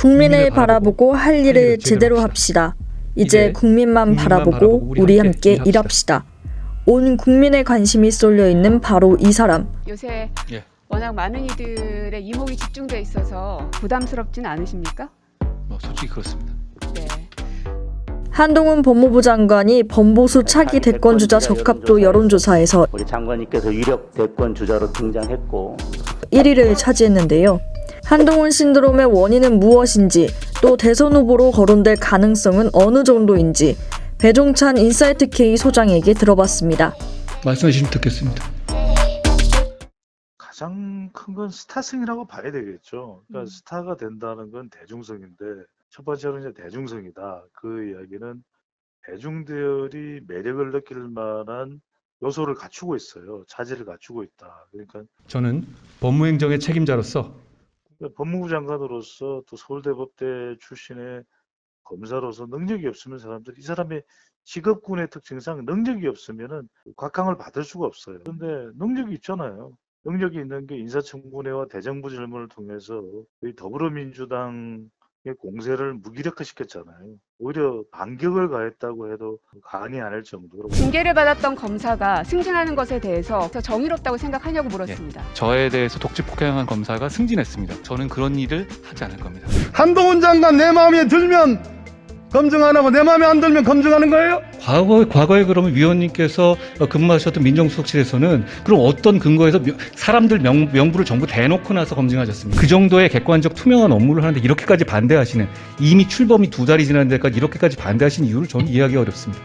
국민을 바라보고 할 일을 제대로 합시다. 이제 국민만 바라보고 우리 함께 일합시다. 온 국민의 관심이 쏠려 있는 바로 이 사람. 요새 워낙 많은 이들의 이목이 집중돼 있어서 부담스럽진 않으십니까? 솔직히 그렇습니다. 네. 한동훈 법무부 장관이 범보수 차기 대권주자 적합도 여론조사에서 우리 장관님께서 유력 대권주자로 등장했고 1위를 차지했는데요. 한동훈 신드롬의 원인은 무엇인지, 또 대선 후보로 거론될 가능성은 어느 정도인지 배종찬 인사이트K 소장에게 들어봤습니다. 말씀해 주시면 듣겠습니다. 가장 큰 건 스타성이라고 봐야 되겠죠. 그러니까 스타가 된다는 건 대중성인데 첫 번째로 이제 대중성이다. 그 이야기는 대중들이 매력을 느낄 만한 요소를 갖추고 있어요. 자질을 갖추고 있다. 그러니까 저는 법무행정의 책임자로서 법무부 장관으로서 또 서울대법대 출신의 검사로서 능력이 없으면 사람들이 이 사람의 직업군의 특징상 능력이 없으면은 곽강을 받을 수가 없어요. 그런데 능력이 있잖아요. 능력이 있는 게 인사청문회와 대정부 질문을 통해서 이 더불어민주당의 공세를 무기력화시켰잖아요. 오히려 반격을 가했다고 해도 과언이 아닐 정도로. 징계를 받았던 검사가 승진하는 것에 대해서 더 정의롭다고 생각하냐고 물었습니다. 저에 대해서 독재 폭행한 검사가 승진했습니다. 저는 그런 일을 하지 않을 겁니다. 한동훈 장관 내 마음에 들면 검증 안 하고 내 마음에 안 들면 검증하는 거예요? 과거에 그러면 위원님께서 근무하셨던 민정수석실에서는 그럼 어떤 근거에서 사람들 명부를 전부 대놓고 나서 검증하셨습니까? 그 정도의 객관적 투명한 업무를 하는데 이렇게까지 반대하시는, 이미 출범이 2달이 지난 데까지 이렇게까지 반대하시는 이유를 저는 이해하기가 어렵습니다.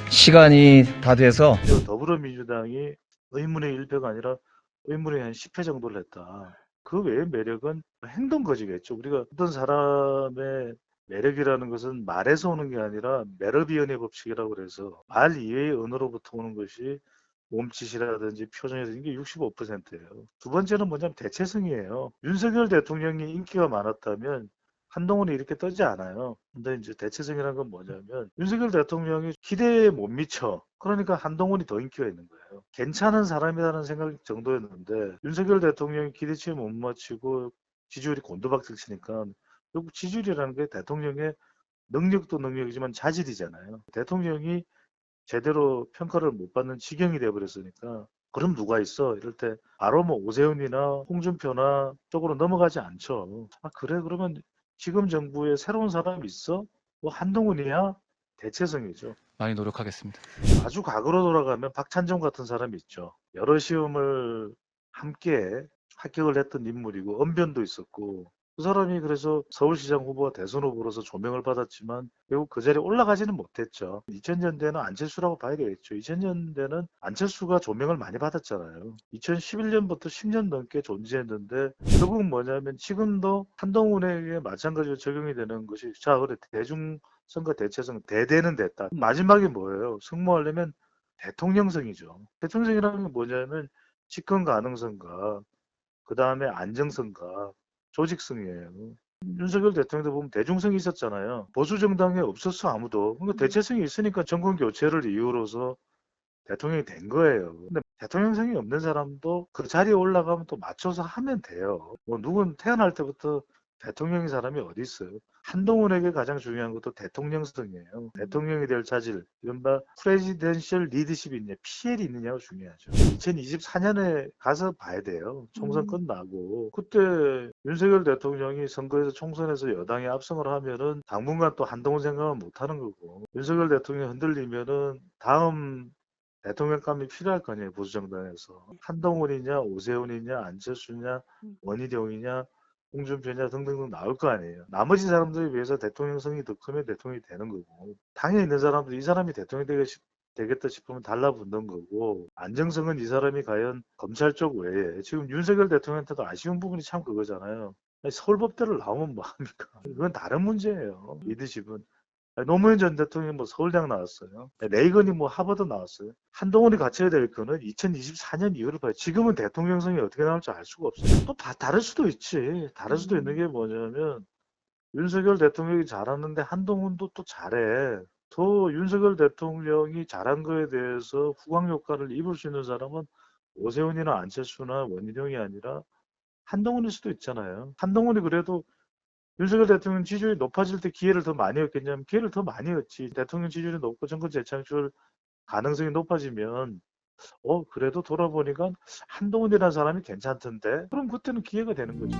시간이 다 돼서 더불어민주당이 의문의 1패가 아니라 의문의 한 10패 정도를 했다. 그 외의 매력은 행동거지겠죠. 우리가 어떤 사람의 매력이라는 것은 말에서 오는 게 아니라 매럽이언의 법칙이라고 그래서 말 이외의 언어로부터 오는 것이 몸짓이라든지 표정이라든지 이게 65%예요. 두 번째는 뭐냐면 대체성이에요. 윤석열 대통령이 인기가 많았다면 한동훈이 이렇게 떠지 않아요. 근데 이제 대체성이라는 건 뭐냐면 윤석열 대통령이 기대에 못 미쳐. 그러니까 한동훈이 더 인기가 있는 거예요. 괜찮은 사람이라는 생각 정도였는데 윤석열 대통령이 기대치에 못 맞추고 지지율이 곤두박질 치니까 결국 지지율이라는 게 대통령의 능력도 능력이지만 자질이잖아요. 대통령이 제대로 평가를 못 받는 지경이 돼버렸으니까 그럼 누가 있어? 이럴 때 바로 뭐 오세훈이나 홍준표나 쪽으로 넘어가지 않죠. 아 그래 그러면 지금 정부에 새로운 사람이 있어? 뭐 한동훈이야? 대체성이죠. 많이 노력하겠습니다. 아주 과거로 돌아가면 박찬종 같은 사람이 있죠. 여러 시험을 함께 합격을 했던 인물이고 언변도 있었고 그 사람이 그래서 서울시장 후보와 대선 후보로서 조명을 받았지만 결국 그 자리에 올라가지는 못했죠. 2000년대는 안철수라고 봐야 되겠죠. 2000년대는 안철수가 조명을 많이 받았잖아요. 2011년부터 10년 넘게 존재했는데 결국은 뭐냐면 지금도 한동훈에게 마찬가지로 적용이 되는 것이 자 그래 대중성과 대체성 대대는 됐다. 마지막에 뭐예요? 승모하려면 대통령성이죠. 대통령이라는 게 뭐냐면 집권 가능성과 그 다음에 안정성과 조직성이에요. 윤석열 대통령도 보면 대중성이 있었잖아요. 보수 정당에 없었어 아무도. 그러니까 대체성이 있으니까 정권 교체를 이유로서 대통령이 된 거예요. 근데 대통령성이 없는 사람도 그 자리에 올라가면 또 맞춰서 하면 돼요. 뭐 누군 태어날 때부터 대통령인 사람이 어디 있어요? 한동훈에게 가장 중요한 것도 대통령성이에요. 대통령이 될 자질, 이른바 프레지덴셜 리더십이 있냐, PL이 있느냐가 중요하죠. 2024년에 가서 봐야 돼요. 총선 끝나고. 그때 윤석열 대통령이 선거에서 총선에서 여당이 압승을 하면은 당분간 또 한동훈 생각은 못 하는 거고. 윤석열 대통령이 흔들리면은 다음 대통령감이 필요할 거 아니에요, 보수정당에서. 한동훈이냐, 오세훈이냐, 안철수냐, 원희룡이냐, 홍준표냐 등등등 나올 거 아니에요. 나머지 사람들에 비해서 대통령성이 더 크면 대통령이 되는 거고 당에 있는 사람들이 이 사람이 대통령이 되겠다 싶으면 달라붙는 거고 안정성은 이 사람이 과연 검찰 쪽 외에 지금 윤석열 대통령한테도 아쉬운 부분이 참 그거잖아요. 아니, 서울법대로 나오면 뭐합니까? 그건 다른 문제예요. 리더십은. 아니, 노무현 전 대통령이 뭐 서울대학 나왔어요. 레이건이 뭐 하버드 나왔어요. 한동훈이 갖춰야 될 거는 2024년 이후를 봐요. 지금은 대통령성이 어떻게 나올지 알 수가 없어요. 또 다를 수도 있지. 다를 수도 있는 게 뭐냐면 윤석열 대통령이 잘하는데 한동훈도 또 잘해. 더 윤석열 대통령이 잘한 거에 대해서 후광 효과를 입을 수 있는 사람은 오세훈이나 안철수나 원희룡이 아니라 한동훈일 수도 있잖아요. 한동훈이 그래도 윤석열 대통령 지지율이 높아질 때 기회를 더 많이 얻겠냐면 기회를 더 많이 얻지. 대통령 지지율이 높고 정권 재창출 가능성이 높아지면 그래도 돌아보니까 한동훈이라는 사람이 괜찮던데? 그럼 그때는 기회가 되는 거죠.